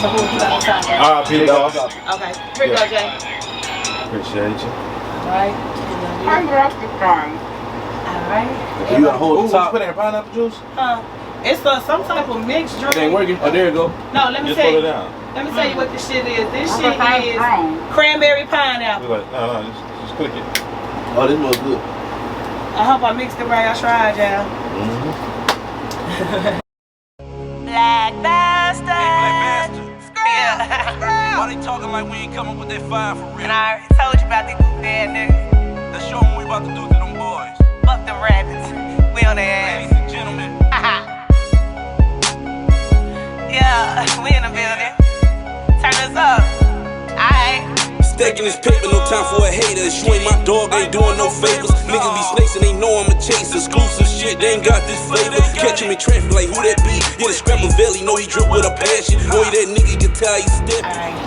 So who you got on top? R.I.P. dog. Okay. Here you go, Jay. Appreciate you. Alright. I'm rusty strong. Alright. You gotta hold the top. Put in pineapple juice? It's some type of mixed drink. It ain't working. Oh, there you go. No, let me Just tell put you. it down. Let me tell you what this shit is. This shit is cranberry pineapple. Like, no, just click it. Oh, this smells good. I hope I mixed it right. I tried, y'all. Black bastard. Hey, Black Bastard. Why they talking like we ain't coming with that fire for real? And I already told you about these goofy ass niggas. Let's show them what we about to do to them boys. Fuck them rabbits. We on their ass. Ladies and gentlemen. Yeah, we in the building. Turn us up. Alright. Stacking this paper, no time for a hater. You ain't my dog, ain't doing no favors. Niggas be snakes and they know I'm a chaser. Exclusive shit, they ain't got this flavor. Catch him in traffic like who that be? Yeah, the scrapper belly, know he drip with a passion. Know he that nigga, you can tell he steppin'.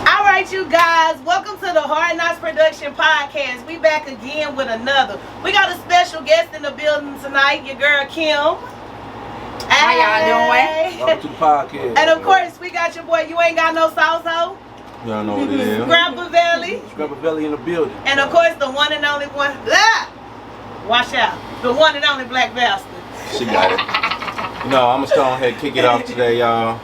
Alright, you guys, welcome to the Hard Knocks Production Podcast. We back again with another. We got a special guest in the building tonight, your girl Kim. How y'all doing? Welcome to the podcast. And of course, we got your boy, you ain't got no sauce ho. Y'all know what it is. Scrapper Valley. Scrapper belly in the building. And of course, the one and only one. Ah! Watch out. The one and only Black Bastard. She got it. No, I'm gonna go ahead and kick it off today, y'all.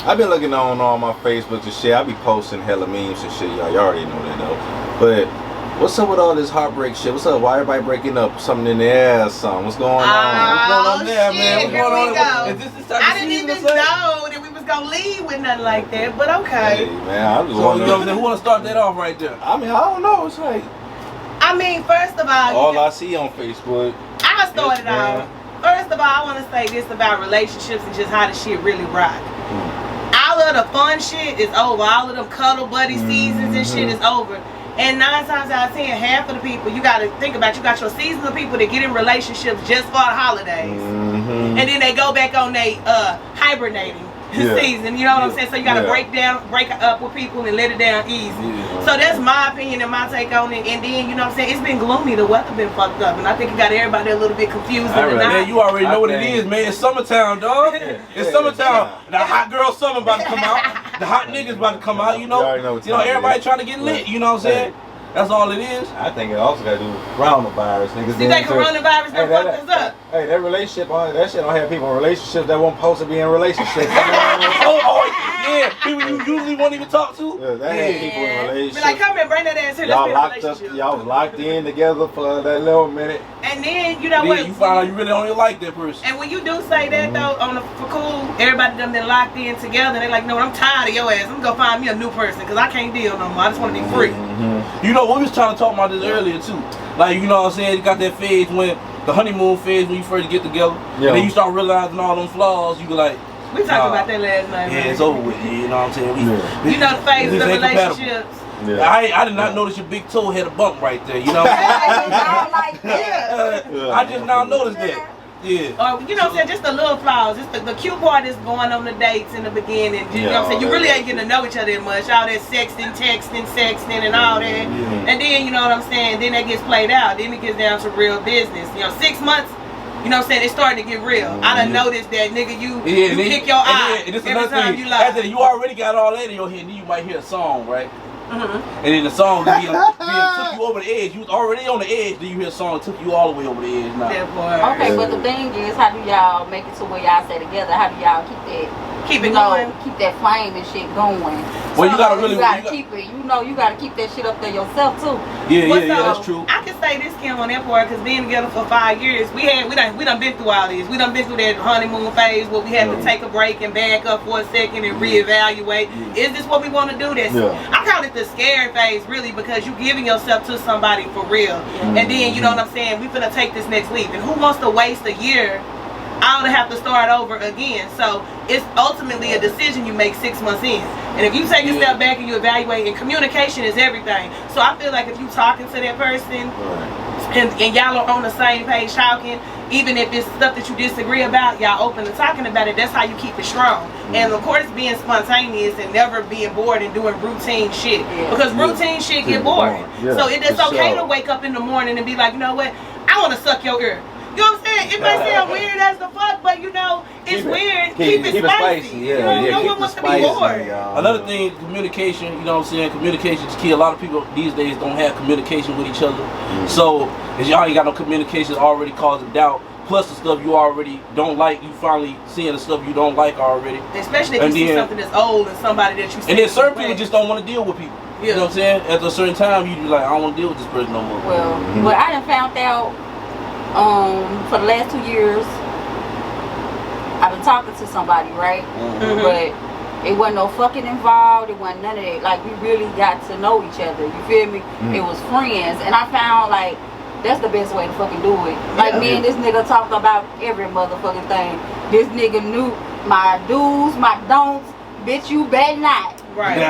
I've been looking on all my Facebooks and shit. I be posting hella memes and shit, y'all. Y'all already know that though. But what's up with all this heartbreak shit? What's up? Why everybody breaking up? Something in the air or something? What's going on? What's going on there, man? What's Here going we on? go. Is this the type I of didn't season even or something? know that we was gonna leave with nothing like that, but okay. Hey, man, I'm just So, you know what I'm wondering. saying? Who wanna start that off right there? I mean, I don't know. It's like I mean, first of all, all I see on Facebook. I started Instagram. out. First of all, I want to say this about relationships and just how the shit really rock. All of the fun shit is over. All of them cuddle buddy seasons and shit is over. And 9 times out of 10, half of the people you got to think about, you got your seasonal people that get in relationships just for the holidays, and then they go back on they hibernating season. You know what I'm saying? So you got to break up with people and let it down easy. So that's my opinion and my take on it. And then, you know what I'm saying, it's been gloomy. The weather been fucked up, and I think it got everybody a little bit confused. Man, you already know what it is, man. It's summertime, dog. It's summertime. The hot girl summer about to come out. The hot niggas about to come out. You know, everybody trying to get lit. You know what I'm saying? That's all it is. I think it also got to do with coronavirus, niggas. See, that coronavirus done fucked us up. Hey, that relationship, that shit don't have people in relationships that won't supposed to be in relationships. Yeah, people you usually won't even talk to. Yeah, that had people in relationships. Be like, come here, bring that ass here. Y'all Let's be in a locked up, relationship. y'all was locked in together for that little minute. And then, you know Then what? you find out you really don't even like that person. And when you do say that though, for cool, everybody done been locked in together. They like, no, I'm tired of your ass. I'm gonna find me a new person because I can't deal no more. I just want to be free. You know, we was trying to talk about this earlier too. Like, you know what I'm saying? You got that phase when the honeymoon phase when you first get together, and then you start realizing all them flaws. You be like, we talked about that last night. Yeah, it's over with. You know what I'm saying? You know the phases of relationships. Yeah. I did not notice your big toe had a bump right there. You know what I'm saying? I just now noticed that. Yeah. Or, you know what I'm saying, just the little flaws. Just the cute part is going on the dates in the beginning. You know what I'm saying? You really ain't getting to know each other that much. All that sexting, sexting, and all that. And then, you know what I'm saying, then that gets played out. Then it gets down to real business. You know, 6 months, you know what I'm saying, it's starting to get real. I done noticed that, nigga, you pick your eye every time you lie. After you already got all that in your head, and then you might hear a song, right? And then the song took you over the edge. You was already on the edge, then you hear a song that took you all the way over the edge now. Okay, but the thing is, how do y'all make it to where y'all stay together? How do y'all keep it going? Keep that flame and shit going. Well, you gotta really keep it. You know, you gotta keep that shit up there yourself too. Yeah, that's true. I can say this, Kim, on that part, because being together for 5 years, we done been through all this. We done been through that honeymoon phase where we had to take a break and back up for a second and reevaluate. Is this what we want to do? I call it the scared phase, really, because you giving yourself to somebody for real. And then, you know what I'm saying, we finna take this next leap. And who wants to waste a year all to have to start over again? So it's ultimately a decision you make 6 months in. And if you take a step back and you evaluate, and communication is everything. So I feel like if you talking to that person and y'all are on the same page talking, even if it's stuff that you disagree about, y'all open to talking about it, that's how you keep it strong. And of course being spontaneous and never being bored and doing routine shit. Because routine shit get boring. So it's okay to wake up in the morning and be like, you know what, I want to suck your ear. You know what I'm saying? sound weird as the fuck, but you know, it's weird. Keep it spicy. Yeah, no one wants to be bored. Another thing, communication, you know what I'm saying? Communication is key. A lot of people these days don't have communication with each other. So, if y'all ain't got no communication, it's already causing doubt. Plus the stuff you already don't like, you finally seeing the stuff you don't like already. Especially if you see something that's old and somebody that you see. And then certain people just don't want to deal with people. Yeah. You know what I'm saying? At a certain time, you be like, I don't want to deal with this person no more. Well, I done found out for the last 2 years, I've been talking to somebody, right? But it wasn't no fucking involved. It wasn't none of that. Like, we really got to know each other. You feel me? It was friends. And I found, like, that's the best way to fucking do it. Like, me and this nigga talked about every motherfucking thing. This nigga knew my do's, my don'ts. Bitch, you bet not. Right. So,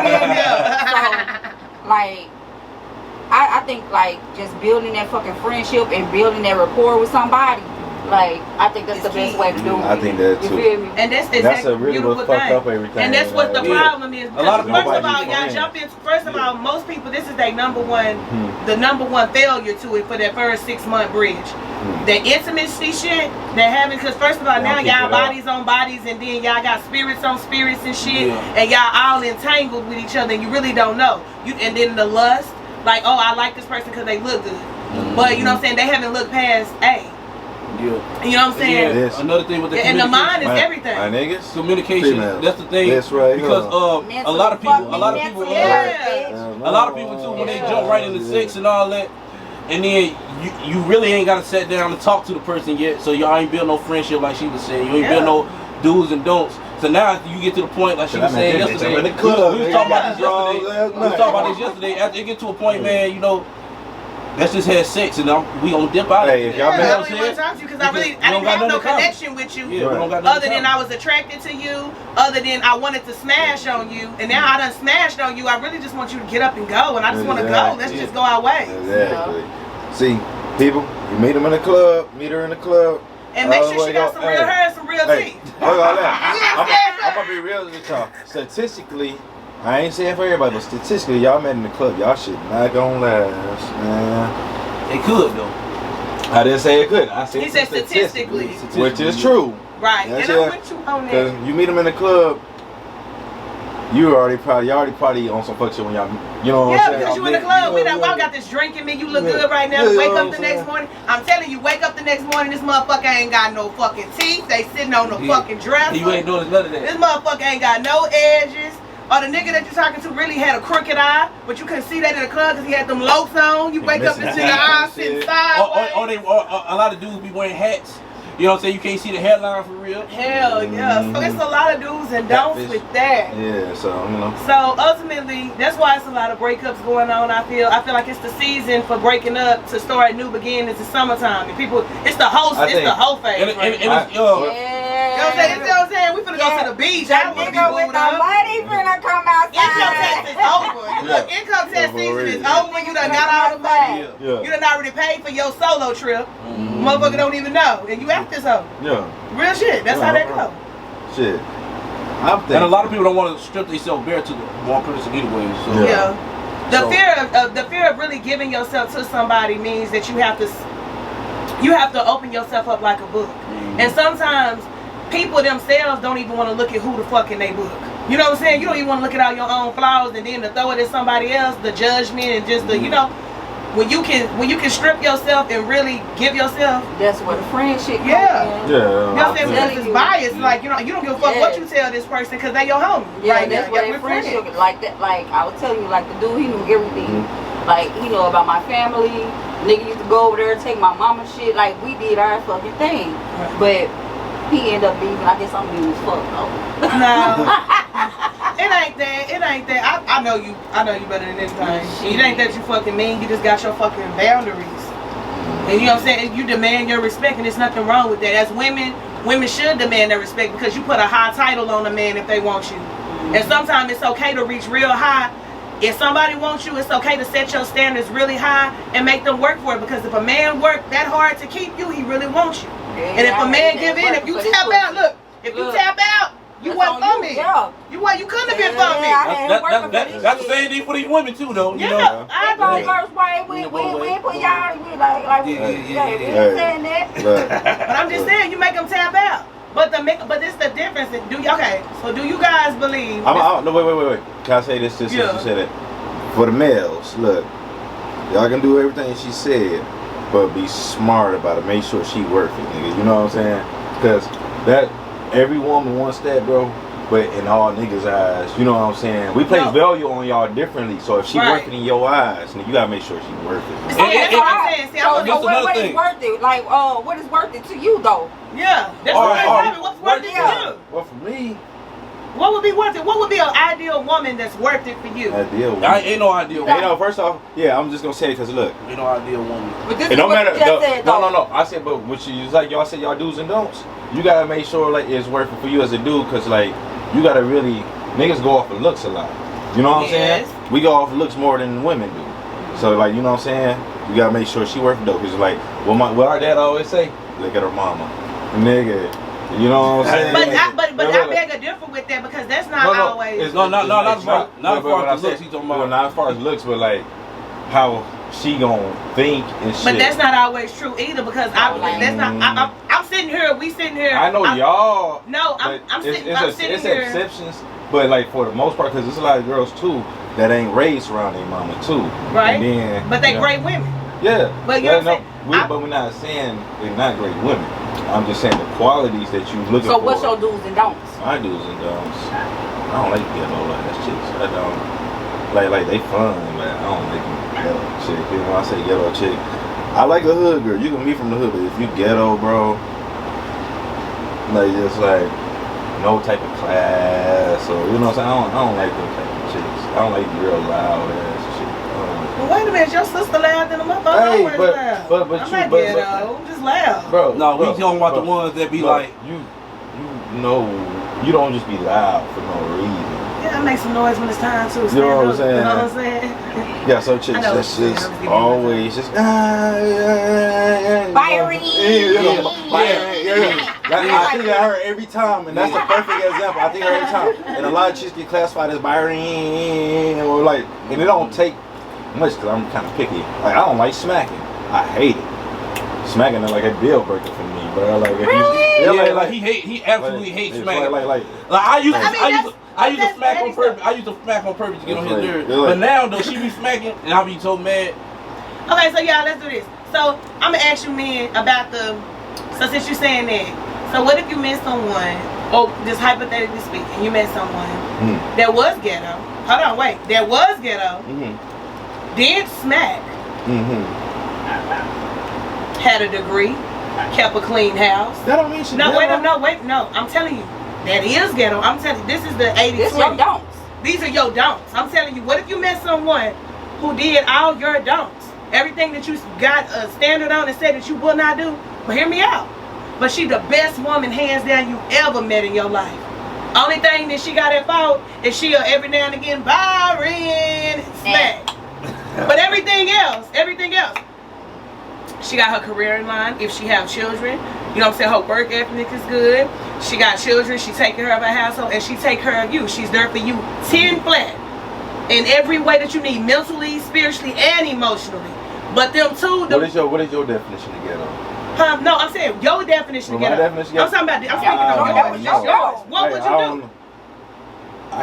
like, I think, like, just building that fucking friendship and building that rapport with somebody, like, I think that's the best way to do it. I think that too. You feel me? And that's a really beautiful what fucked thing. up everything. And that's what the problem is. A lot of First people of all, y'all jump in. First of all, most people, this is their number one failure to it for that first 6-month bridge. The intimacy shit that having, because first of all, now y'all bodies on bodies, and then y'all got spirits on spirits and shit, and y'all all entangled with each other, and you really don't know. And then the lust, like, oh, I like this person because they look good, but you know what I'm saying, they haven't looked past A. You know what I'm saying? Yes. Another thing with the and the mind is everything. My niggas, communication. females. That's the thing. That's right. Because a lot of people, a lot of people too, when they jump right into sex and all that, and then you really ain't got to sit down and talk to the person yet. So y'all ain't build no friendship like she was saying. You ain't build no do's and don'ts. So now you get to the point like she was saying yesterday. We was talking about this yesterday. We was talking about this yesterday. After it get to a point, man, you know, let's just have sex and we gonna dip out. Hey, if y'all I don't want to talk to you because I didn't have no connection with you. Other than I was attracted to you, other than I wanted to smash on you, and now I done smashed on you. I really just want you to get up and go, and I just want to go. Let's just go our way. Exactly. See, people, you meet them in the club, meet her in the club. And make sure she got some real hair and some real teeth. Hold on, I'm gonna be real with y'all. Statistically, I ain't saying for everybody, but statistically, y'all met in the club, y'all shit not gonna last, man. It could though. I didn't say it could. I said he said statistically, which is true. Right, and I'm with you on that. Because you meet them in the club, you already probably on some fuck shit when y'all, you know what I'm saying? Because you in the club, I got this drink in me, you look good right now, wake up the next morning, I'm telling you, wake up the next morning, this motherfucker ain't got no fucking teeth, they sitting on the fucking dresser. You ain't doing none of that. This motherfucker ain't got no edges. Or the nigga that you're talking to really had a crooked eye, but you couldn't see that in the club because he had them loafs on. You wake up, this nigga eyes sitting sideways. Or a lot of dudes be wearing hats. You know what I'm saying? You can't see the headline for real. Hell yeah. So it's a lot of do's and don'ts with that. Yeah, so you know. So ultimately, that's why it's a lot of breakups going on. I feel like it's the season for breaking up to start new beginnings. It's summertime and people. It's the whole phase. Yeah. You know what I'm saying? We finna go to the beach. That nigga with the money finna come outside. Income tax is over. Look, income tax season is over. You done got all the money. You done already paid for your solo trip. Motherfucker don't even know. And you after this hoe. Yeah. Real shit. That's how that go. Shit. And a lot of people don't want to strip themselves bare to the one person anyway. So. Yeah. The fear of really giving yourself to somebody means that you have to open yourself up like a book. And sometimes people themselves don't even want to look at who the fuck in they book. You know what I'm saying? You don't even want to look at all your own flaws and then to throw it at somebody else, the judgment and just the, you know, when you can strip yourself and really give yourself. That's where the friendship comes in. Yeah. You know what I'm saying? Because it's biased. Like, you don't give a fuck what you tell this person because they your homie. Yeah, right? that's where the friendship, like that. Like I was telling you, like the dude, he knew everything. Like he know about my family. Nigga used to go over there and take my mama shit. Like we did our fucking thing. But he ended up leaving. I guess I'm mean as fuck though. No. It ain't that. I know you better than anything. It ain't that you fucking mean. You just got your fucking boundaries. And you know what I'm saying? You demand your respect, and there's nothing wrong with that. As women should demand their respect because you put a high title on a man if they want you. And sometimes it's okay to reach real high. If somebody wants you, it's okay to set your standards really high and make them work for it. Because if a man worked that hard to keep you, he really wants you. And if a man give in, if you tap out, look, if you tap out, You wasn't for me. Yeah. You couldn't have been for me. That's the same thing for these women too, though. You know? Yeah, I agree. First way we put y'all like we ain't saying that. But I'm just saying, you make them tap out. But this the difference. So do you guys believe? No, wait. Can I say this? Just since you said it. For the males, look, y'all can do everything she said, but be smart about it. Make sure she worth it, nigga. You know what I'm saying? Because that every woman wants that, bro. But in all niggas' eyes, you know what I'm saying? We place value on y'all differently. So if she worth it in your eyes, you gotta make sure she worth it. That's what I'm saying. See, so what is worth it? Like, what is worth it to you, though? Yeah, that's what I'm saying. What's worth it to you? Well, for me, what would be worth it? What would be an ideal woman that's worth it for you? Ideal woman. Ain't no ideal woman. You know, first off, I'm just gonna say it because look, ain't no ideal woman. But this it don't matter. No. I said, but what you like y'all said, y'all do's and don'ts. You gotta make sure like it's worth it for you as a dude, because like you gotta really niggas go off of looks a lot. You know what I'm saying? We go off of looks more than women do. So like you know what I'm saying? You gotta make sure she worth it though, because like what our dad always say, look at her mama, nigga. You know what I'm saying? But I beg a differ with that because that's not always. Not as far as looks. He's talking about not as far as looks, but like how she gonna think and shit. But that's not always true either because I'm sitting here. We sitting here. I know y'all. No, I'm sitting here. It's exceptions, but like for the most part, because there's a lot of girls too that ain't raised around their mama too. Right. And then, but they great women. Yeah. But you know but we're not saying they're not great women. I'm just saying the qualities that you looking for. So what's your do's and don'ts? My do's and don'ts. I don't like ghetto ass chicks. I don't. Like they fun, but I don't like ghetto chick. You know, when I say ghetto chick, I like a hood girl. You can be from the hood, but if you ghetto, bro, like just like no type of class or you know what I'm saying. I don't like those type of chicks. I don't like real loud ass shit. Well, wait a minute, your sister loud than a motherfucker. Hey, I'm not ghetto. I'm just loud. Bro, no, we talking about the ones that be like you know, you don't just be loud for no reason. Yeah, I make some noise when it's time to. You know what I'm saying? You know what I'm saying? Yeah, so chicks that's just always just Byron. I think I heard every time, and that's a perfect example. I think I heard every time, and a lot of chicks get classified as Byron, or like, and it don't take much because I'm kind of picky. Like I don't like smacking. I hate it. Smacking is like a deal breaker for me, bro. Like if he absolutely hates smacking. I used to smack on purpose. I used to smack on purpose to get on his nerves. But now though, she be smacking, and I be so mad. Okay, so y'all, let's do this. So I'm gonna ask you men about so since you're saying that, so what if you met someone, or just hypothetically speaking, you met someone that was ghetto. Hold on, wait. That was ghetto. Did smack. Had a degree. Kept a clean house. That don't mean she No, I'm telling you. That is ghetto. I'm telling you, this is the 80s. This your don'ts. These are your don'ts. I'm telling you, what if you met someone who did all your don'ts? Everything that you got a standard on and said that you will not do? But hear me out. But she the best woman, hands down, you ever met in your life. Only thing that she got at fault is she'll every now and again, Byron, smack. But everything else, she got her career in line. If she have children, you know what I'm saying, her work ethic is good. She got children, she take care of her household, and she take care of you. She's there for you 10 flat. In every way that you need, mentally, spiritually, and emotionally. But them two... What is your definition of ghetto? No, I'm saying your definition of ghetto. I'm speaking of yours. What would you do?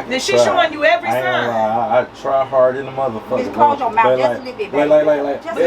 Then she's showing you every sign. I try hard in the motherfucker. Just close your mouth just a little bit, baby.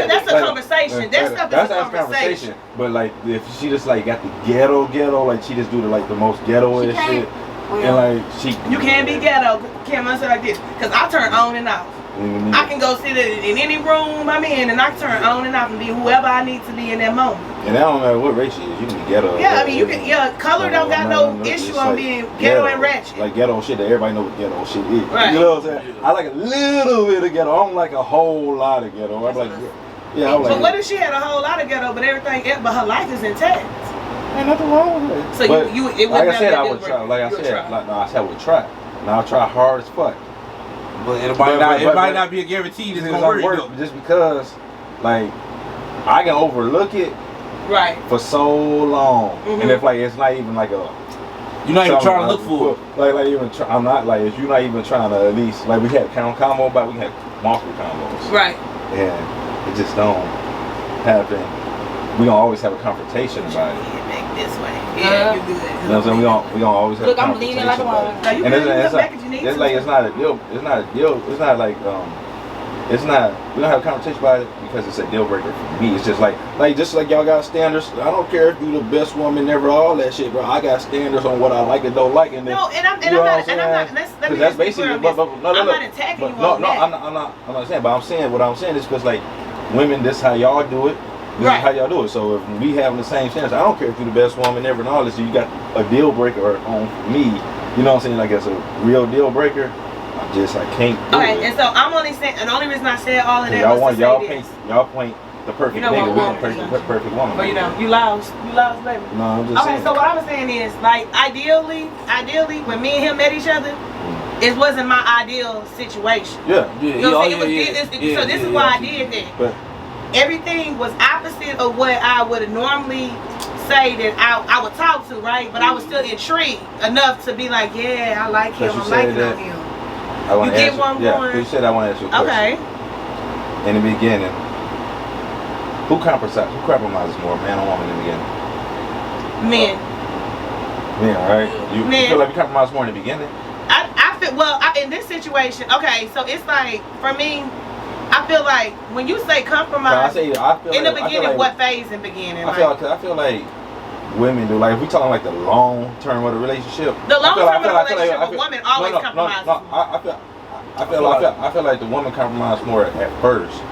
That's a conversation. That stuff is a conversation. But like, if she just like got the ghetto, like she just do the most ghetto-ish shit, and like she. You can't be ghetto. Can't say like this, cause I turn on and off. I can go sit in any room I'm in, and I can turn on and off and be whoever I need to be in that moment. And that don't matter what race she is, you can be ghetto. Yeah, I mean, you can. Yeah, color don't got no issue on being ghetto and ratchet. Like ghetto shit that everybody know what ghetto shit is. Right. You know what I'm saying? I like a little bit of ghetto. I don't like a whole lot of ghetto. I'm like, yeah. I'm like. But what if she had a whole lot of ghetto, but everything, but her life is intact? Ain't nothing wrong with it. So it would like I said, I would try. Like I said, I said I would try. Now I try hard as fuck. But it might not be a guarantee it's gonna work. Just because, like, I can overlook it. Right. For so long, and if like it's not even like a, You're not even trying to look for it. I'm not like if you're not even trying to at least like we had combo, but we had multiple combos. Right. And it just don't happen. We gonna always have a confrontation about it. Back this way. Yeah, you good. You know what I'm saying? We gonna always have Look, a I'm confrontation leaning like a about woman. it. No, you And good. You it's come back if you need it's to. like it's not a deal. It's not a deal. It's not like it's not. We don't have a conversation about it because it's a deal breaker for me. It's just like just like y'all got standards. I don't care if you the best woman ever, all that shit, bro. I got standards on what I like and don't like. And then, No, and I'm not. Let me that's just be clear basically. on this. I'm not attacking you on that. I'm not saying. But I'm saying what I'm saying is because like women, this how y'all do it. This is how y'all do it. So if we having the same standards, I don't care if you're the best woman ever and all this. You got a deal breaker on me. You know what I'm saying? Like it's a real deal breaker. I can't do it. And so I'm only saying, and the only reason I said all of that y'all was to y'all say paint this. y'all paint the perfect You know nigga. what We the perfect woman. But you lost, baby. No, I'm just saying. Okay, so what I was saying is, like, ideally, when me and him met each other, it wasn't my ideal situation. Yeah. You know what I'm saying? So this is why I did that. But everything was opposite of what I would normally say that I would talk to, right? But I was still intrigued enough to be like, yeah, I like him. I'm liking on him. I want to get answer. one Yeah, more. you said I want to answer a question. Okay. In the beginning, who compromises more, man or woman in the beginning? Men. Men, right? You Men. feel like you compromise more in the beginning? I feel, in this situation, okay, so it's like, for me, I feel like when you say compromise, in the beginning, what phase in beginning? I feel like women do. Like if we talking like the long term of the relationship. The long term of the relationship, a woman always compromises. No, I feel like the woman compromises more at first.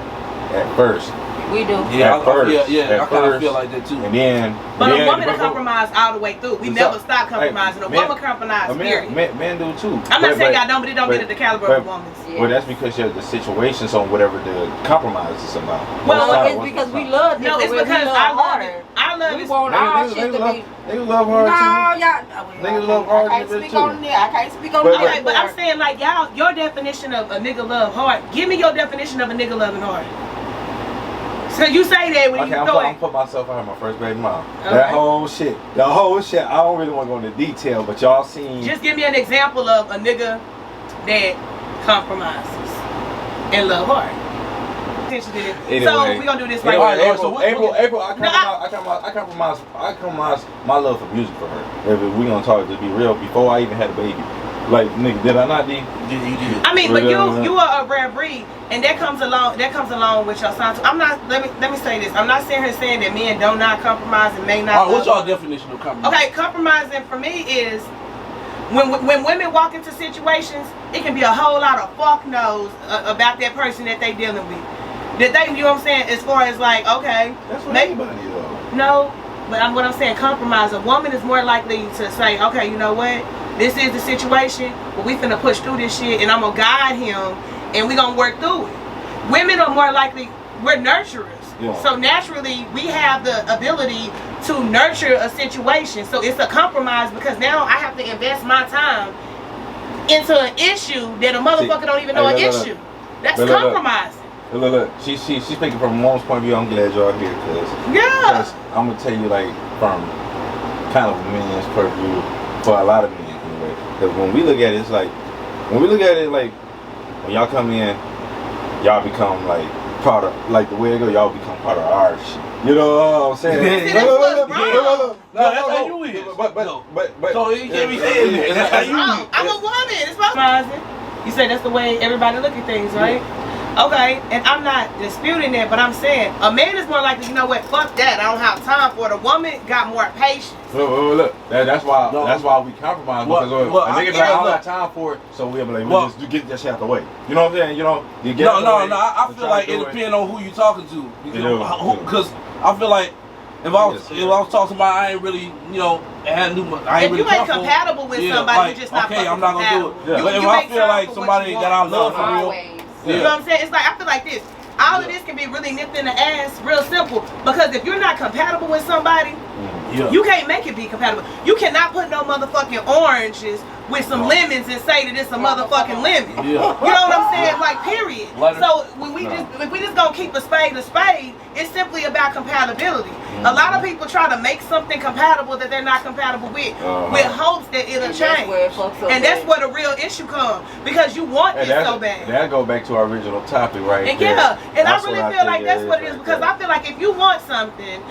At first. We do. Yeah, at first. I kind of feel like that too. And then, but a woman compromise all the way through. We never stop compromising. A woman compromise, period. Men do too. I'm not saying y'all don't, but it don't get at the caliber of women. Well, that's because the situation's on whatever the compromise is about. Well, it's because we love No, it's because I love it. I love it. We want our shit to be. Niggas love hard too. Niggas love hard I can't speak on it. I can't speak on it. Okay, but I'm saying like y'all, your definition of a nigga love hard. Give me your definition of a nigga loving hard. So you say that when you go I'm put myself out my first baby mom. Okay. That whole shit. I don't really want to go into detail, but y'all seen. Just give me an example of a nigga that compromises and love hard. Anyway, so we gonna do this right now. April, I compromise my love for music for her. If we gonna talk, to be real, before I even had a baby. Like nigga, did I not? You did. I mean, but you are a rare breed, and that comes along with your son. So I'm not. Let me say this. I'm not sitting here saying that men do not compromise and may not. All right, what's your definition of compromise? Okay, compromising for me is when women walk into situations, it can be a whole lot of fuck knows about that person that they dealing with. That they, you know what I'm saying? As far as like, okay, that's what anybody though. No, but what I'm saying, compromise. A woman is more likely to say, okay, you know what? This is the situation, but we finna push through this shit, and I'm gonna guide him, and we gonna work through it. Women are more likely, we're nurturers. Yeah. So naturally, we have the ability to nurture a situation. So it's a compromise because now I have to invest my time into an issue that a motherfucker don't even know an issue. That's compromising. Look. She's speaking from a woman's point of view. I'm glad y'all here, cause I'm gonna tell you like from kind of a man's point of view for a lot of men. Because when we look at it, it's like, when y'all come in, y'all become like part of, like the way it go, y'all become part of our shit. You know what I'm saying? No, that's how you is. But so you can't be saying that. That's how you is. I'm a woman. It's compromising. You say that's the way everybody look at things, right? Okay, and I'm not disputing that, but I'm saying a man is more likely, you know what, fuck that, I don't have time for it. A woman got more patience. Look, that's why we compromise, because a nigga like, I don't have time for it, so we'll be like, we'll just get that shit out the way. You know what I'm saying? You know, you get I feel like it depends on who you talking to. Because I feel like if I was talking to somebody, I ain't really, you know, if you ain't compatible with somebody, you just not fucking I'm not gonna do it. Yeah. But if I feel like somebody that I love for real. You know what I'm saying? It's like, I feel like this. All of this can be really nipped in the ass, real simple. Because if you're not compatible with somebody, you can't make it be compatible. You cannot put no motherfucking oranges with some lemons and say that it's a motherfucking lemon. You know what I'm saying? Like, period. So when if we just gonna keep a spade, it's simply about compatibility. A lot of people try to make something compatible that they're not compatible with hopes that it'll change. And that's where the real issue comes, because you want this so bad. That go back to our original topic right and there. Yeah, and that's I really feel like that's what it is, because I feel like if you want something,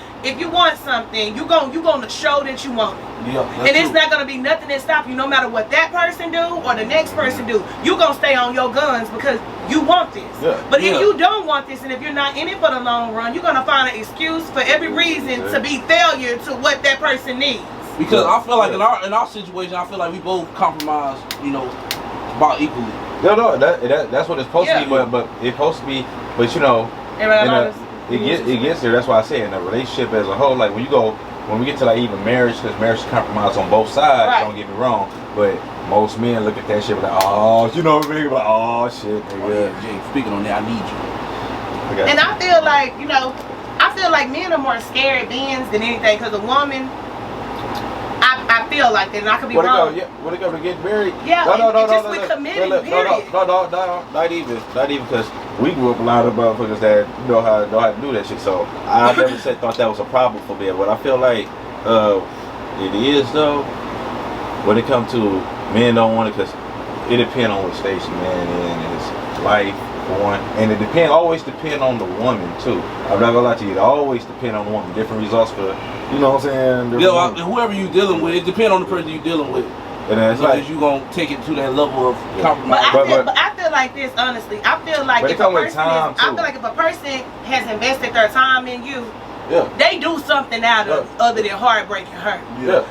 you're gonna show that you want it. Yeah, and it's not gonna be nothing that stop you, no matter what that person do or the next person do. You gonna stay on your guns because you want this. But if you don't want this, and if you're not in it for the long run, you're gonna find an excuse for every reason to be failure to what that person needs. Because I feel like in our situation, I feel like we both compromise, about equally. No, that's what it's supposed to be, but it's supposed to be, but it gets there. That's why I say in a relationship as a whole, like when we get to like even marriage, because marriage is compromise on both sides. Right. Don't get me wrong, but most men look at that shit like, oh, like, oh shit, nigga. Oh, yeah, Jay, speaking on that, I need you. And I feel like men are more scared beings than anything, because a woman, I feel like that, and I could be wrong. When it comes to get married? Yeah, we're committed, period. No, not even, because we grew up a lot of motherfuckers that know how to do that shit. So I never thought that was a problem for me. But I feel like it is though. When it comes to men don't want it, because it depends on what station man in his life. One, and it always depend on the woman too. I'm not gonna lie to you, it always depend on the woman. Different results for, you know what I'm saying? Whoever you dealing with, it depends on the person you dealing with. And it's like you gonna take it to that level of compromise. But I feel like this, honestly. I feel like if a person has invested their time in you, they do something out of other than heartbreak and hurt.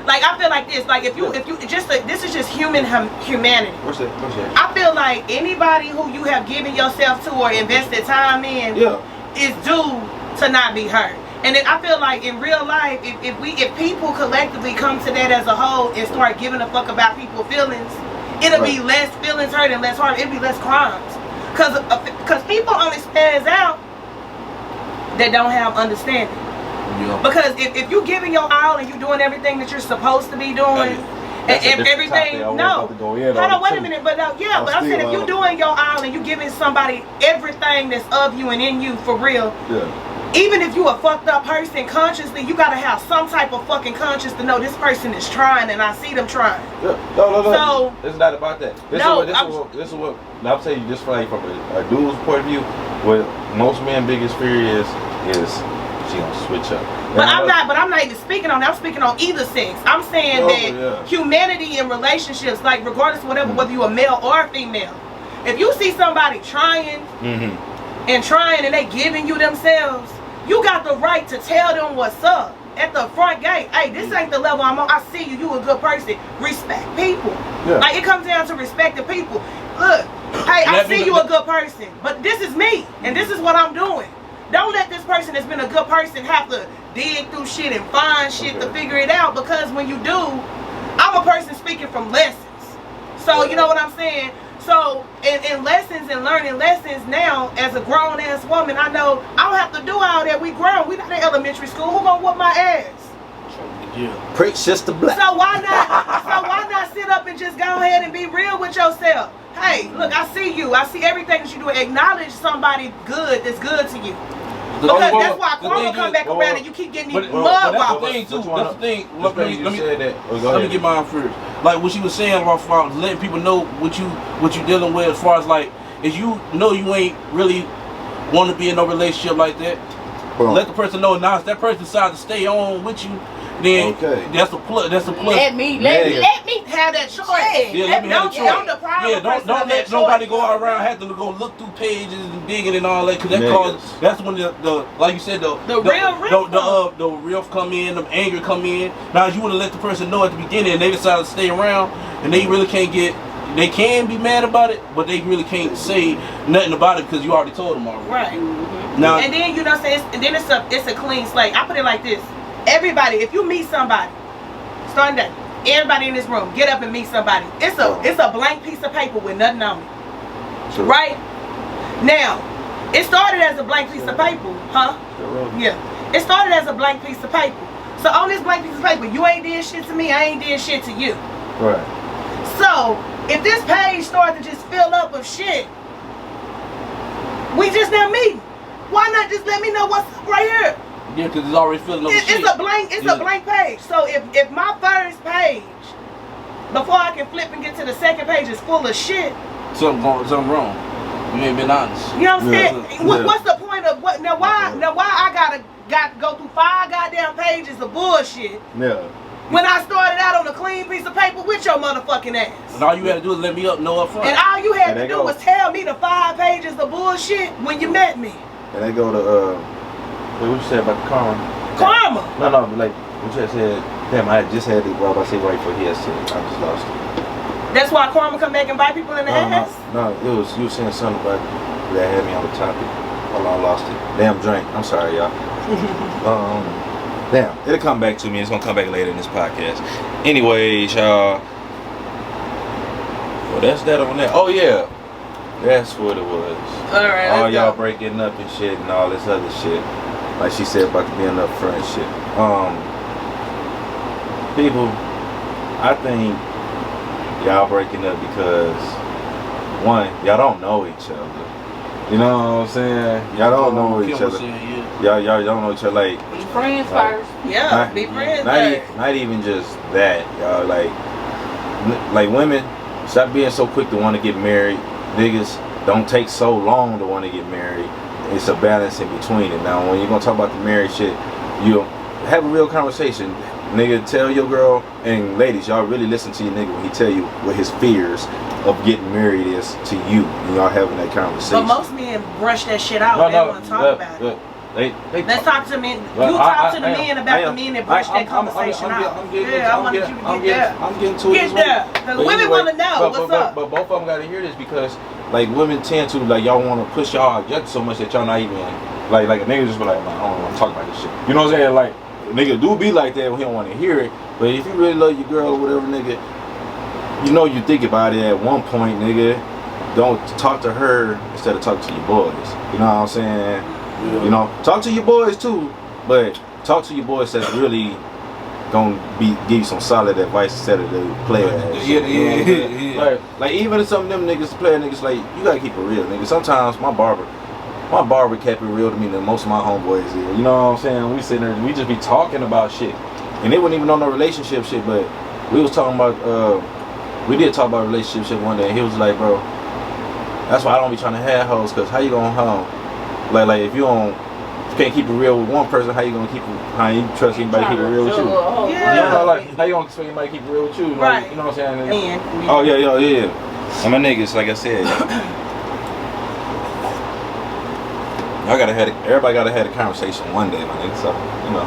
Like I feel like this. Like if you this is just humanity. What's that? I feel like anybody who you have given yourself to or invested time in is due to not be hurt. And then I feel like in real life, if people collectively come to that as a whole and start giving a fuck about people's feelings, it'll be less feelings hurt and less harm. It'll be less crimes. Because people only spaz out that don't have understanding. Because if you giving your all and you doing everything that you're supposed to be doing, and everything, hold on, wait a minute, but I'm saying if you doing your all and you giving somebody everything that's of you and in you for real, even if you a fucked up person consciously, you gotta have some type of fucking conscience to know this person is trying and I see them trying. No. So it's not about that. This is what I'm saying. Just like from a dude's point of view, what most men's biggest fear is she gonna switch up. But I'm not even speaking on that. I'm speaking on either sex. I'm saying that humanity in relationships, like regardless of whether you're a male or a female, if you see somebody trying and they giving you themselves, you got the right to tell them what's up at the front gate. Hey, this ain't the level I'm on. I see you. You a good person. Respect people. Like it comes down to respecting people. Look, hey, I see you a good person, but this is me and this is what I'm doing. Don't let this person that's been a good person have to dig through shit and find shit to figure it out, because when you do, I'm a person speaking from lessons. So you know what I'm saying? So in lessons and learning lessons now, as a grown ass woman, I know I don't have to do all that. We grown. We not in elementary school. Who gonna whoop my ass? Preach, Sister Black. So why not sit up and just go ahead and be real with yourself? Hey, look, I see you. I see everything that you do. Acknowledge somebody good that's good to you. Because that's why Corona come back around and you keep getting these mud wobbles. That's the thing. Let me get mine first. Like what she was saying about letting people know what you dealing with, as far as like, if you know you ain't really want to be in no relationship like that, let the person know. Now if that person decides to stay on with you, then that's a plus. Let me have that choice. Don't let nobody go around having to go look through pages and digging and all that, because that's when the like you said the real come in, the anger come in. Now if you would have let the person know at the beginning and they decide to stay around and they really can't they can be mad about it, but they really can't say nothing about it because you already told them already. Right. Now and then it's a clean slate. I put it like this. Everybody, if you meet somebody, starting day, everybody in this room, get up and meet somebody. It's a blank piece of paper with nothing on it. Sure. Right? Now, it started as a blank piece of paper, huh? Sure. Yeah. It started as a blank piece of paper. So on this blank piece of paper, you ain't did shit to me, I ain't did shit to you. Right. So, if this page started to just fill up with shit, we just now meeting. Why not just let me know what's up right here? Yeah, because it's already filling up with shit. It's a blank page. So if my first page, before I can flip and get to the second page, is full of shit. Something wrong. You ain't been honest. You know what I'm saying? What's the point of what? Now why I gotta go through 5 goddamn pages of bullshit? Yeah. When I started out on a clean piece of paper with your motherfucking ass. And all you had to do is let me know up front. And all you had to do was tell me the 5 pages of bullshit when you met me. And they go to what you said about the karma? Karma. No, like what you said. Damn, I just had it. Well, I say right for he had said. I just lost it. That's why karma come back and bite people in the ass? No, it was you were saying something about that had me on the topic. Hold on, I lost it. Damn drink. I'm sorry, y'all. Damn, it'll come back to me. It's gonna come back later in this podcast. Anyways, y'all. Well, that's that on that. Oh yeah, that's what it was. Alright. All y'all breaking up and shit and all this other shit. Like she said about being up front and shit. People, I think y'all breaking up because one, y'all don't know each other. You know what I'm saying? Y'all don't know each other. Y'all don't know each other. Like Be friends first. Yeah, be friends first. Not even just that, y'all. Like women, stop being so quick to want to get married. Niggas, don't take so long to want to get married. It's a balance in between it. Now, when you're gonna talk about the marriage shit, you have a real conversation. Nigga, tell your girl, and ladies, y'all really listen to your nigga when he tell you what his fears of getting married is to you, and y'all having that conversation. But most men brush that shit out. They don't want to talk about it. Let's talk to men. Talk to the men about the men that brush that conversation out. I'm getting to it. Get there. Because women want to know what's up. But both of them got to hear this because, like, women tend to, like, y'all want to push y'all object so much that y'all not even, like a nigga just be like, man, I don't want to talk about this shit. You know what I'm saying? Like, nigga do be like that when he don't want to hear it. But if you really love your girl or whatever, nigga, you know you think about it at one point, nigga. Don't talk to her instead of talking to your boys. You know what I'm saying? Yeah. You know, talk to your boys too, but talk to your boys that's really gonna give you some solid advice instead of the player ass. Yeah. Like even if some of them niggas, player niggas, like you gotta keep it real, nigga. Sometimes my barber kept it real to me than most of my homeboys is. You know what I'm saying? We sitting there, we just be talking about shit, and they wouldn't even know no relationship shit, but we was talking about. We did talk about relationship shit one day, and he was like, bro, that's why I don't be trying to have hoes, cause how you gonna like if you can't keep it real with one person, how you trust anybody to keep it real with you? Yeah. You know, like how you gonna expect anybody to keep it real with you? Like, Right. You know what I'm saying? And, oh yeah. And my niggas, like I said, everybody gotta have a conversation one day, my nigga. So you know,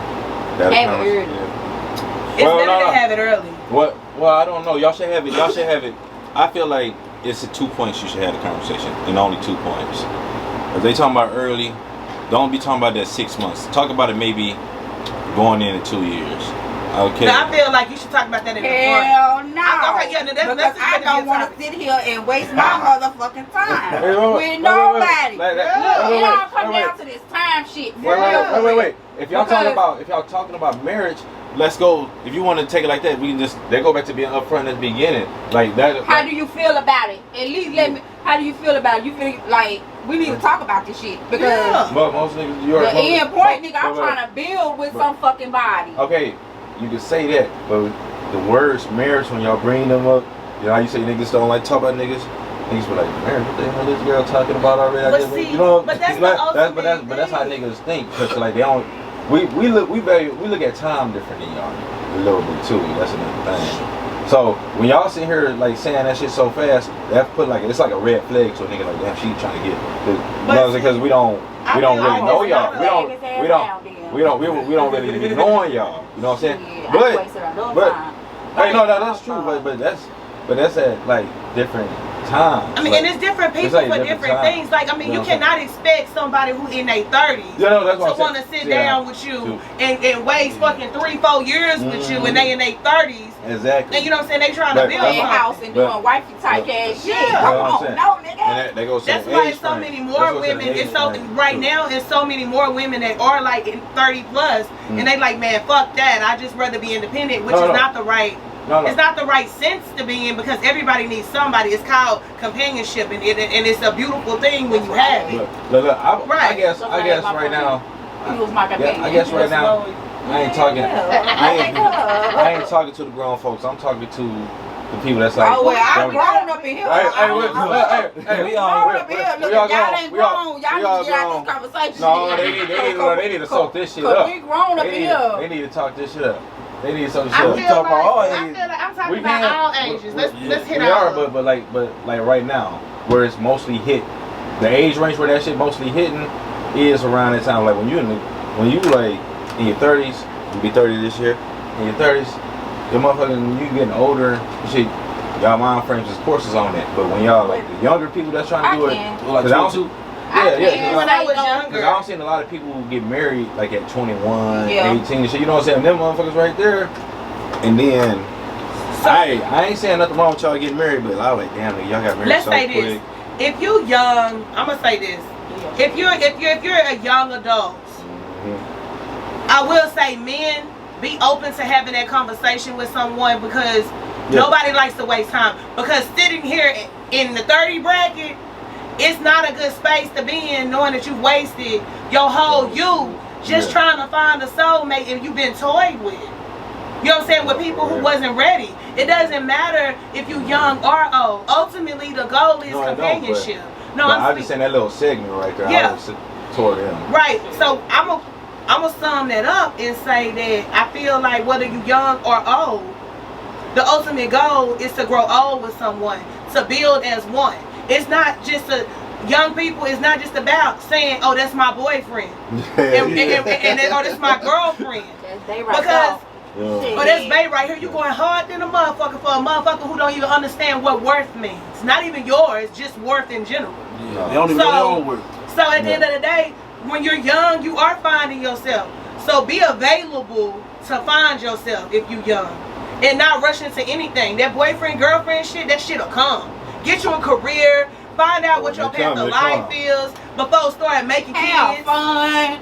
Have it early. It's better to have it early. What? Well, I don't know. Y'all should have it. I feel like it's at 2 points you should have the conversation, and only 2 points. If they talking about early, don't be talking about that 6 months. Talk about it maybe going in 2 years. Okay. Now, I feel like you should talk about that in the front. Hell no. Okay, yeah, because I don't want to sit here and waste my motherfucking time with nobody. It all come down to this time shit. Wait. If y'all talking about marriage, let's go. If you want to take it like that, we can they go back to being upfront at the beginning, like that. How do you feel about it? At least let me. How do you feel about it? You feel like we need to talk about this shit because but most niggas, the end point, nigga, I'm trying to build with some fucking body. Okay, you can say that, but the words marriage when y'all bring them up, you know how you say niggas don't like talk about niggas. Niggas be like, marriage, what the hell this girl talking about already? But see, you know, but that's how niggas think, cause like they don't. We look at time different than y'all a little bit too. That's another thing. So when y'all sit here like saying that shit so fast, that put like it's like a red flag. So nigga like damn, she trying to get. You know, because we don't really know y'all. We don't really be knowing y'all. You know what I'm saying? But hey, no, that's true. But that's at like different times. I mean, and it's different people for different things. Like, I mean, you cannot expect somebody who in their 30s to want to sit down with you and waste fucking 3-4 years with you, and they in their 30s. Exactly. And you know what I'm saying? They trying to build a house and doing wifey type ass shit. Come on, no nigga. That's why it's so many more women. It's so right now. It's so many more women that are like in 30 plus, and they like, man, fuck that. I just rather be independent, which is not the right. It's not the right sense to be in because everybody needs somebody. It's called companionship, and it's a beautiful thing when you have it. Look, I guess right now, confuse my companion. I guess right now I ain't talking. Yeah. I ain't talking to the grown folks. I'm talking to the people that's like. Oh well, I'm grown up in here. Hey, we all grown up in here. Look, y'all ain't grown. Y'all need to get out this conversation. No, they need to soak this shit up. We grown up in here. They need to talk this shit up. They need to soak this shit I up. feel Talk about all like, ages. I'm talking about all ages. Let's hit We all. are, but like right now, where it's mostly hit, the age range where that shit mostly hitting is around that time. Like when you like in your 30s, you be 30 this year. In your 30s, your motherfucking you getting older, and shit. Y'all mind frames is courses on it, but when y'all like the younger people that's trying to do it, like 22. When I was younger. Because I don't seen a lot of people who get married like at 21, Yeah. 18 and shit. You know what I'm saying? Them motherfuckers right there. And then, I ain't saying nothing wrong with y'all getting married, but I was like, damn, y'all got married Let's so say quick. this. If you young, I'm gonna say this. If you're a young adult, I will say men, be open to having that conversation with someone because nobody likes to waste time. Because sitting here in the 30 bracket, it's not a good space to be in knowing that you've wasted your whole youth just trying to find a soulmate and you've been toyed with. You know what I'm saying? With people who wasn't ready. It doesn't matter if you young or old. Ultimately, the goal is companionship. I'm just saying that little segment right there. Yeah. I was toward him. Right. So I'm gonna sum that up and say that I feel like whether you young or old, the ultimate goal is to grow old with someone, to build as one. It's not just young people. It's not just about saying, "Oh, that's my boyfriend," and "Oh, that's my girlfriend." Because, but that's babe right here. You going hard than a motherfucker for a motherfucker who don't even understand what worth means. Not even yours, just worth in general. They don't even know their own worth. So at the end of the day, when you're young, you are finding yourself. So be available to find yourself if you young, and not rush into anything. That boyfriend, girlfriend shit, that shit'll come. Get you a career, find out what your path of life is before start making kids. Have fun.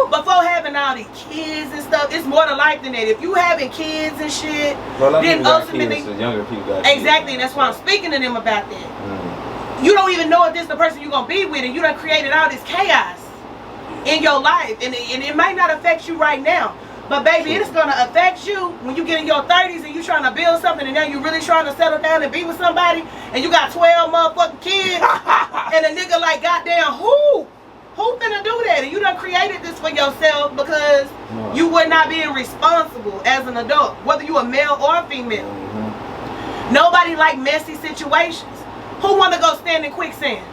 Before having all these kids and stuff, it's more to life than that. If you having kids and shit, then ultimately, younger people got exactly, and that's why I'm speaking to them about that. You don't even know if this is the person you're gonna be with, and you done created all this chaos in your life, and it might not affect you right now. But baby, it is gonna affect you when you get in your 30s and you trying to build something, and now you really trying to settle down and be with somebody, and you got 12 motherfucking kids, and a nigga like goddamn who finna do that? And you done created this for yourself because you were not being responsible as an adult, whether you a male or a female. Nobody like messy situations. Who wanna go stand in quicksand?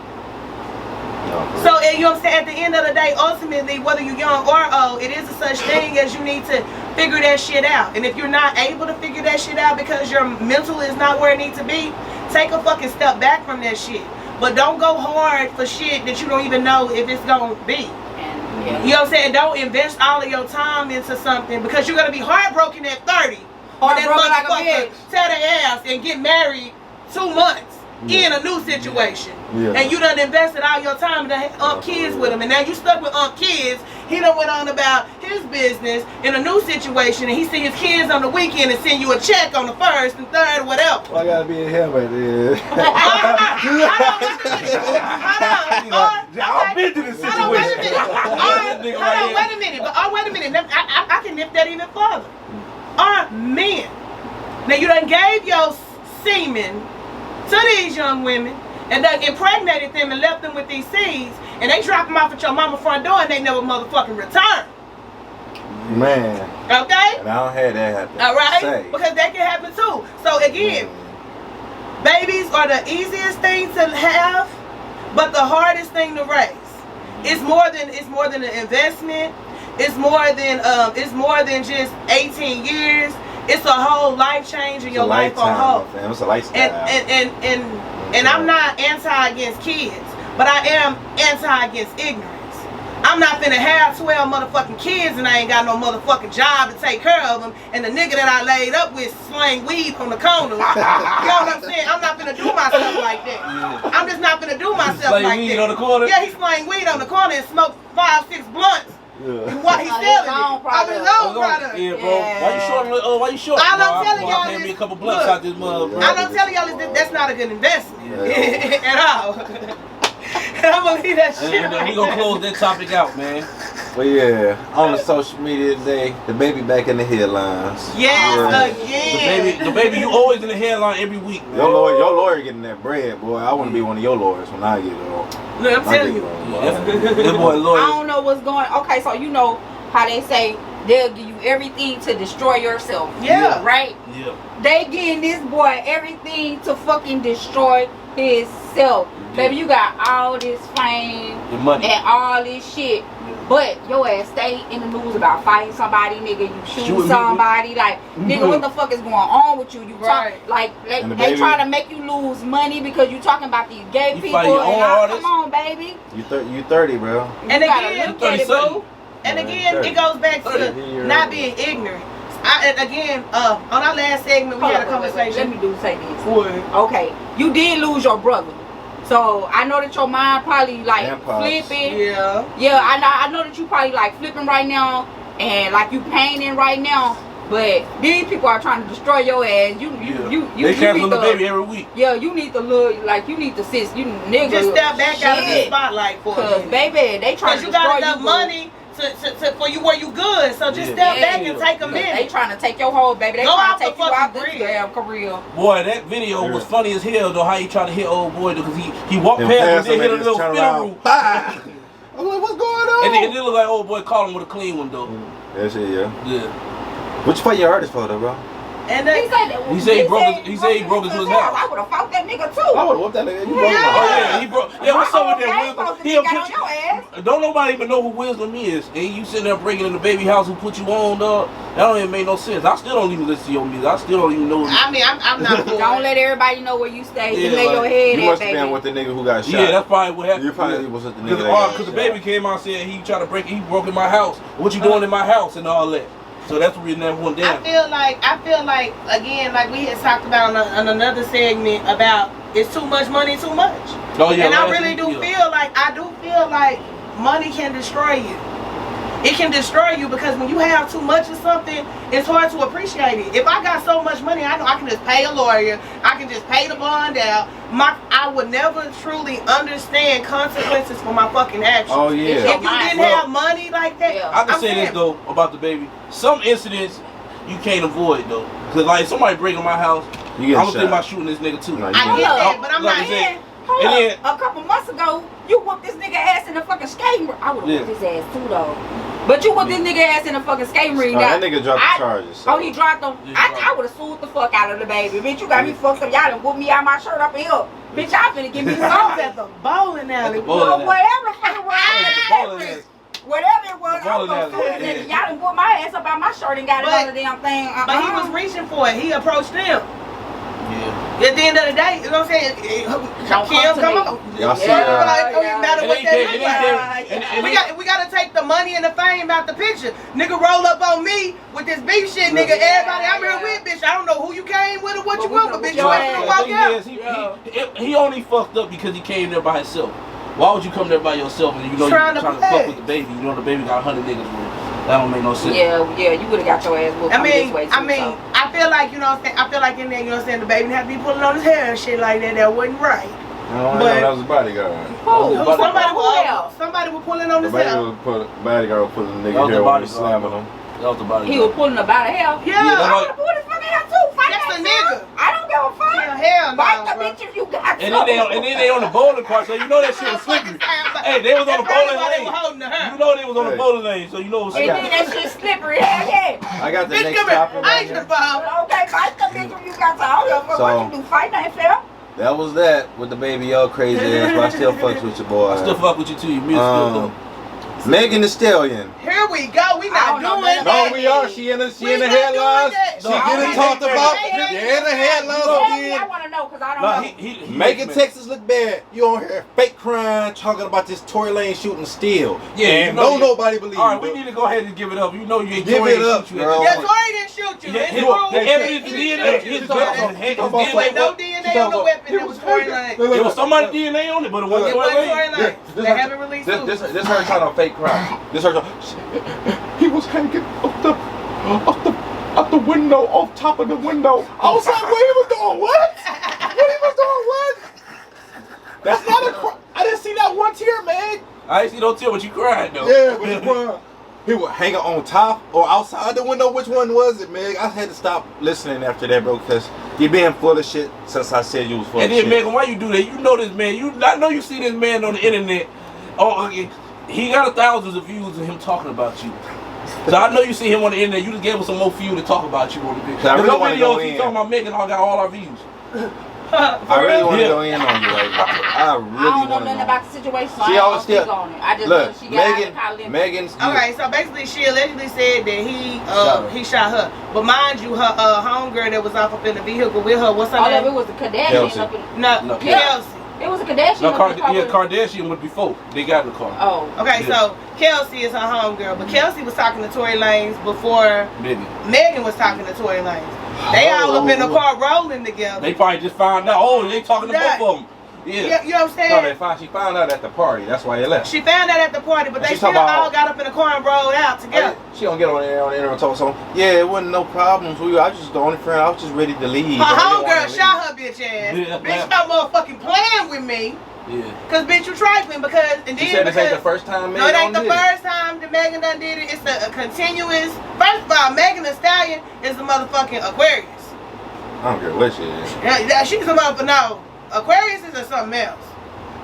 So, you know what I'm saying, at the end of the day, ultimately, whether you're young or old, it is a such thing as you need to figure that shit out. And if you're not able to figure that shit out because your mental is not where it needs to be, take a fucking step back from that shit. But don't go hard for shit that you don't even know if it's gonna be. You know what I'm saying? Don't invest all of your time into something because you're gonna be heartbroken at 30. When that motherfucker tear their ass and get married 2 months in a new situation. And you done invested all your time to have kids with him, and now you stuck with kids. He done went on about his business in a new situation, and he see his kids on the weekend and send you a check on the 1st and 3rd or whatever. Well, I gotta be in him right there. I've been to this situation. Wait a minute. But wait a minute. I can nip that even further. Are men. Now you done gave your semen to these young women and done impregnated them and left them with these seeds, and they drop them off at your mama's front door and they never motherfucking return. Man. Okay? And I don't have that happen. Alright? Because that can happen too. So again, babies are the easiest thing to have, but the hardest thing to raise. It's more than an investment. It's more than just 18 years. It's a whole life change in your life on whole. It's a lifestyle. And I'm not anti against kids, but I am anti against ignorance. I'm not finna have 12 motherfucking kids and I ain't got no motherfucking job to take care of them, and the nigga that I laid up with slang weed on the corner. You know what I'm saying? I'm not finna do myself like that. I'm just not finna do myself like weed that. On the corner? Yeah, he slang weed on the corner and smoked 5-6 blunts. What he's selling it. Of his own product. Yeah, bro. Why you short? All I'm telling y'all hand me a is, couple blunts out this mug, bro. all I'm telling y'all is that's not a good investment at all. And I'm gonna leave that shit. And we gonna close that topic out, man. Well, yeah, on the social media today, the baby back in the headlines. Yes, again. The baby, you always in the headline every week. Man. Your lawyer getting that bread, boy. I want to be one of your lawyers when I get it on. Look, I'm telling you. That boy lawyer. I don't know what's going. Okay, so you know how they say they'll give you everything to destroy yourself. Yeah. Right? Yeah. They getting this boy everything to fucking destroy himself. Yeah. Baby, you got all this fame Your money. and all this shit. But your ass stay in the news about fighting somebody, nigga. You shooting somebody, like nigga. What the fuck is going on with you? You Right. talk like they trying to make you lose money because you talking about these gay people. fight your own And artists? come on, baby. You 30, bro. And You gotta again, look at it, boo. and again, it goes back to not being ignorant. On our last segment, we had a conversation. Let me say this. What? Okay, you did lose your brother. So I know that your mind probably like And pops. flipping. Yeah. Yeah, I know that you probably like flipping right now and like you painting right now. But these people are trying to destroy your ass. You They cancel need the to, baby every week. Yeah, you need to look like you need to sit. You nigga. Just step back out of the shit. spotlight for Cause me. baby, they trying Because to you destroy got enough you. money to for you where you good. So just step back and take a They minute. trying to take your whole baby. They Go trying out to take the you out fucking this grid. damn career. Boy, that video was funny as hell though. How he tried to hit old boy because he walked And past him, him then hit a and little just turn spinner around. room. Bah! I'm like, what's going on? And it looked like old boy caught him with a clean one though. That shit, yeah. Yeah. What you fight your artist for, though, bro? And He said he broke into his house. I would have fought that nigga too. I would have whooped that nigga. You broke Yeah. my Oh heart. yeah, he broke. Yeah, what's up with that wisdom? He got on your ass. Don't nobody even know who Wisdom is, and you sitting there breaking in the baby house who put you on, dog. That don't even make no sense. I still don't even listen to your music. I still don't even know. I mean, I'm not. Don't let everybody know where you stay. Yeah, You lay like, your head You at, must have baby. been with the nigga who got shot. Yeah, that's probably what happened. You probably was with the nigga that got Because the shot. baby came out and said he tried to break. He broke in my house. What you doing in my house and all that. So that's the reason that went down. I feel like again, like we had talked about on another segment about it's too much money, too much. Oh yeah, And I really do feel like money can destroy you. It can destroy you because when you have too much of something, it's hard to appreciate it. If I got so much money, I know I can just pay a lawyer. I can just pay the bond out. I would never truly understand consequences for my fucking actions. Oh, yeah. If you didn't have money like that, Yeah. I can say this though about the baby. Some incidents you can't avoid though. Cause like somebody breaking my house, You get I'm gonna shot. think about shooting this nigga too. No, you I get get shot. that, but I'm Like not I said, here. Hold And up. A couple months ago, you whooped this nigga ass in the fucking skating ring. I would have whooped his ass too though. But you whooped this nigga ass in the fucking skating ring. Oh, Now, that nigga dropped the charges. So. Oh, he dropped them. Yeah, I would have sued the fuck out of the baby. Bitch, you got me fucked up. Y'all done whooped me out my shirt up in here. Bitch, y'all finna give me I was something. at the bowling alley. Well, whatever the fuck it bowling was. alley. Whatever it was, The I was bowling gonna sue alley, this nigga. yeah. Y'all done whooped my ass up out my shirt and got it But- on the damn thing. But he was reaching for it. He approached them. Yeah. At the end of the day, you know what I'm saying? Don't Kim, come to come me. on. Y'all see, Like, it don't matter And what he that came- look and he like. came- and he- We gotta take the money and the fame out the picture. Nigga roll up on me with this beef shit, nigga. Everybody I'm here with, bitch. I don't know who you came with or what you want, but bitch, you ain't gonna The walk thing out. is, he only fucked up because he came there by himself. Why would you come there by yourself and you know Trying you're to trying to play. fuck with the baby? You know the baby got 100 niggas with him. That don't make no sense. Yeah, you would have got your ass whooped. I from mean, this way too, so. I feel like, you know what I'm saying? I feel like in there, you know what I'm saying? The baby didn't have to be pulling on his hair and shit like that. That wasn't right. Oh, But- that was a bodyguard. Who? But- Somebody was pulling on The his hair. bodyguard was pulling the That was nigga the hair when he bodyguard. slamming him. That was the body. He was pulling about a hell. Yeah. I would have pulled his fucking hair too. Fight That's that a nigga. shit. I don't give a fuck. Yeah, hell no, Fight the bro. bitch if you got And then they on the bowling cart, so you know that shit was slippery. Hey, they was on the bowling lane. You know they was on the Hey. bowling lane, so you know it was And slippery. then that shit slippery. Hell yeah. I got the Bitch, next come here. topic I right ain't here. gonna fall. Okay, fight the bitch if you got to. I don't give a fuck So- what you do. Fight ain't fair. That was that with the baby yo crazy ass, but I still fucks with your boy. I still fuck with you too. You music still though. Megan Thee Stallion. Here we go. We I not don't know doing nothing that. No, we are. She in the We not headlines. doing that. She No, getting I talked don't about. think so. Yeah, in the headlines Tell me, I again. want to know because I don't Nah, know. he Making man. Texas look bad. You on here fake crying, talking about this Tory Lane shooting still. Yeah, and you know don't you- nobody believe All right, you. we need to go ahead and give it up. You know you ain't Give Tory it ain't up, shoot you. girl. Yeah, Tory didn't shoot you. Yeah, It's his wrong. evidence, He DNA, didn't his shoot DNA, you. his Come on, There was DNA. no DNA on the weapon. It was Tory Lane. It was somebody's DNA on it, but it wasn't It Tory wasn't Lane. Tory Lane. They haven't released who. This her trying to fake cry. This her trying. He was hanging up the window, off top of the window. I was like, what he was doing? What? What he was doing? What? That's not a cry. I didn't see that one tear, man. I ain't see no tear, but you cried though. Yeah, but you cried. He was hanging on top or outside the window. Which one was it, man? I had to stop listening after that, bro, because you been full of shit since I said you was full of shit. And then, Megan, why you do that? You know this man. I know you see this man on the internet. Oh, he got thousands of views of him talking about you. So I know you see him on the internet. You just gave him some more for you to talk about you on the video. I really want to go videos in. talking about Megan all got all our views. I really want to go in on you right now. I really I don't know want to nothing about the situation, so She I always don't speak still on it. I just look. know she got out of college. Megan's. Okay, so basically she allegedly said that he shot her. But mind you, her homegirl that was up in the vehicle with her, what's her All name? of it was a Kardashian Kelsey. up in No, Kelsey. It was a Kardashian. No, up in the car with- Kardashian was before they got in the car. Oh. Okay, Yeah. so Kelsey is her homegirl, but Kelsey was talking to Tory Lanez before Megan was talking to Tory Lanez. They all up in the car rolling together. They probably just found out. Oh, they talking to both of them. Yeah. You know what I'm No, saying? she found out at the party. That's why they left. She found out at the party, but they She still talking about- all got up in the car and rolled out together. She don't get on the internet and talk something. Yeah, it wasn't no problems. I was just the only friend. I was just ready to leave. Her I didn't wanna homegirl leave. shot her bitch ass. Yeah. Bitch, stop motherfucking playing with me. Yeah. Cause bitch, you trifling because and She then said this ain't the because first time Megan no, it ain't the did it. first time that Megan done did it. It's a continuous. First of all, Megan Thee Stallion is a motherfucking Aquarius. I don't care what she is. Yeah, she's a motherfucking no. Aquarius is something else.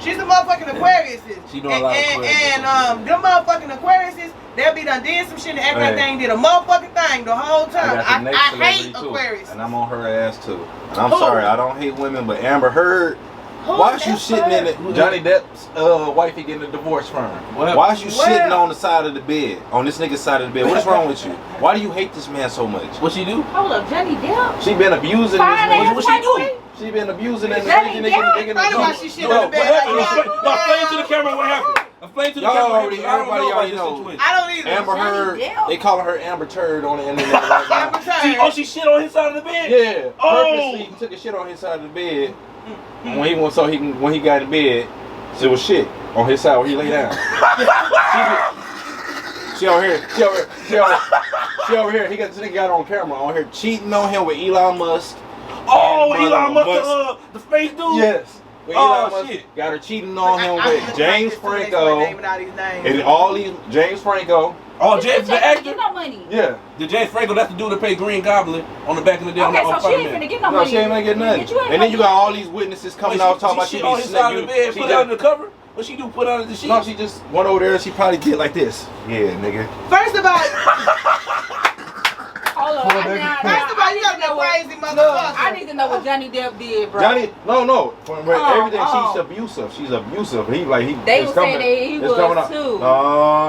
She's a motherfucking Aquarius. She doing a lot of Aquarius. And them motherfucking Aquarius, they'll be done did some shit and everything did a motherfucking thing the whole time. I got the next I celebrity hate too, Aquarius. and I'm on her ass too. And I'm Who? sorry, I don't hate women, but Amber Heard. Who Why is you is sitting in Heard? it? Johnny Depp's wifey getting a divorce from her. What? Why is you Well- sitting on the side of the bed, on this nigga's side of the bed? What's wrong with you? Why do you hate this man so much? What she do? Hold up, Johnny Depp. She been abusing Fine this nigga. ass What she white do? boy. She been abusing this Johnny nigga. Depp? Probably why she shit No, on the what bed happened? like that. No, explain to the camera what happened. Explain to the Y'all camera what already- happened. I don't everybody know about already this know. situation. I don't either. Amber Johnny Heard, Depp. they calling her Amber Turd on the internet right now. Amber Turd. She shit on his side of the bed? Yeah, Oh. purposely took a shit on his side of the bed. When he went, when he got in bed, it was shit on his side where he lay down. she over here. She over here. This nigga got on camera on here cheating on him with Elon Musk. Oh, And Elon Musk, the face dude? Yes. With Oh, Elon Musk, shit. got her cheating on him I with just James like this too, Franco. they naming all these names. And all these James Franco. Oh, James the She ain't actor? get no money. Yeah. The James Franco, that's the dude that played Green Goblin on the back of the day on Okay, the so she ain't Spider-Man. finna get no No, money. she ain't gonna get nothing. Bitch, you ain't And then you got gonna all these witnesses coming out talking about she she on be his side of the bed, she put it under the cover? What she do, put under the sheet? No, she just went over there. She probably did like this. Yeah, nigga. First of all, Hold up. you gotta be a crazy motherfucker. I need to know what Johnny Depp did, bro. Johnny, no. From everything, oh. she's abusive. She's abusive. They They it's was coming, saying that he it's was coming up. too. No.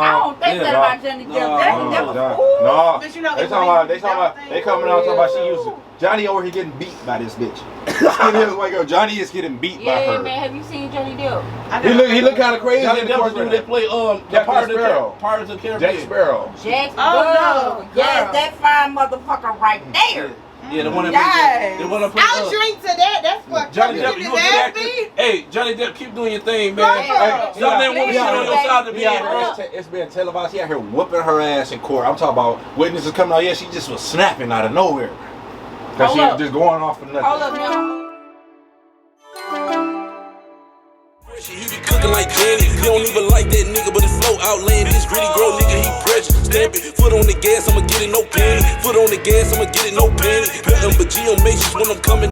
I don't think Yeah. that about Johnny Depp. No. Johnny Depp No. a fool. No. But you know, They it's talking when about, he- they coming out talking about she used it. Johnny over here getting beat by this bitch. Johnny is getting beat by Yeah, her. man. Have you seen Johnny Depp? He look kind of crazy Johnny in the Depp court. is the dude that play the Captain Sparrow. Pirates of the Caribbean. Jack Sparrow. Jackson. Oh, Girl. no, Yes, girl. that fine motherfucker right there. Yeah, the one that Yes. plays. The one that plays. I'll drink to that. That's fucked Johnny up. Depp, You you get a his good ass actor. beat. Hey, Johnny Depp, keep doing your thing, man. Right. Hey, stop letting women shit on your side of the bed. It's been televised. He out here whooping her ass in court. I'm talking about witnesses coming out. Yeah, she just was snapping out of nowhere. Because Hold she up. was just going off for nothing. Hold up now. He be cooking like Jenny. He don't even like that nigga, but his flow outlandish. Gritty girl nigga, he pressure. Stamp it. Foot on the gas, I'ma get it, no penny. Foot on the gas, I'ma get it, no penny. Nothing but G on Macy's when I'm coming.